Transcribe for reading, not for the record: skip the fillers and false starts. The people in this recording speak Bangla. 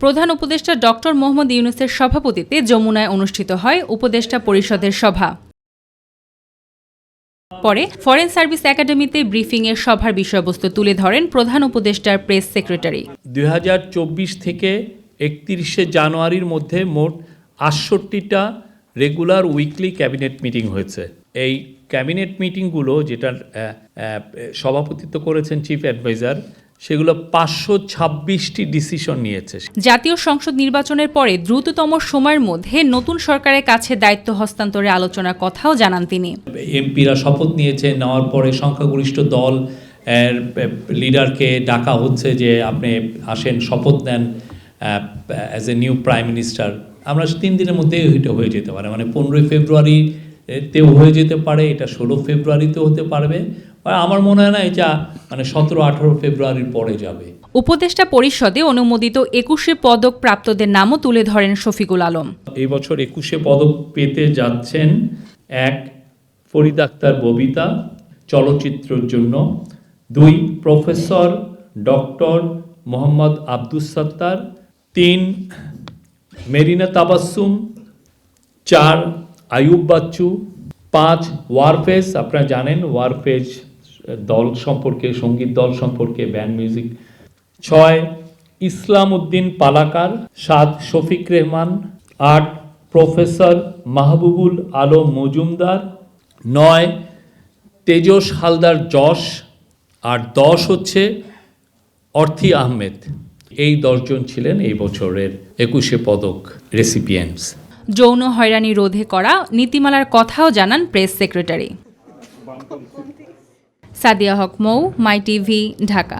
প্রধান উপদেষ্টা ডক্টর মোহাম্মদ ইউনূসের সভাপতিত্বে যমুনায় অনুষ্ঠিত হয় উপদেষ্টা পরিষদের সভা। পরে ফরেন সার্ভিস একাডেমিতে ব্রিফিংয়ের সভার বিষয়বস্তু তুলে ধরেন প্রধান উপদেষ্টার প্রেস সেক্রেটারি। 2024 থেকে 31শে জানুয়ারির মধ্যে মোট 68টা রেগুলার উইকলি ক্যাবিনেট মিটিং হয়েছে। এই ক্যাবিনেট মিটিংগুলো যেটার সভাপতিত্ব করেছেন চিফ অ্যাডভাইজার, সেগুলো 526টি ডিসিশন নিয়েছে। জাতীয় সংসদ নির্বাচনের পরে দ্রুততম সময়ের মধ্যে নতুন সরকারের কাছে দায়িত্ব হস্তান্তরের আলোচনার কথাও জানান তিনি। এমপিরা শপথ নিয়েছে, নেওয়ার পরে সংখ্যাগরিষ্ঠ দল লিডারকে ডাকা হচ্ছে যে আপনি আসেন, শপথ নেন as a new prime minister. আমরা 3 দিনের মধ্যেই এটা হয়ে যেতে পারে, মানে 15 ফেব্রুয়ারিতেও হয়ে যেতে পারে, এটা 16 ফেব্রুয়ারিতেও হতে পারবে। আমার মনে হয় না এটা মানে 17-18 ফেব্রুয়ারির পরে যাবে। উপদেষ্টা পরিষদে অনুমোদিত 21শে পদক প্রাপ্তদের নামও তুলে ধরেন শফিকুল আলম। এই বছর 21শে পদক পেতে যাচ্ছেন 1 ফরিদ আক্তার ববিতা চলচ্চিত্রের জন্য, 2 প্রফেসর ডক্টর মোহাম্মদ আব্দুস সাত্তার, 3 মেরিনা তাবাসসুম, 4 আয়ুব বাচ্চু, 5 ওয়ারফেজ, আপনারা জানেন ওয়ারফেজ দল সম্পর্কে, সঙ্গীত দল সম্পর্কে, ব্যান্ড মিউজিক, 6 ইসলাম উদ্দিন পালাকার, 7 শফিক রেহমান, 8 প্রফেসর মাহবুবুল আলম মজুমদার, 9 তেজস হালদার যশ, আর 10 হচ্ছে অর্থী আহমেদ। এই 10 জন ছিলেন এই বছরের 21শে পদক রেসিপিয়েন্টস। যৌন হয়রানি রোধে করা নীতিমালার কথাও জানান প্রেস সেক্রেটারি। সাদিয়া হক মৌ, মাই টিভি, ঢাকা।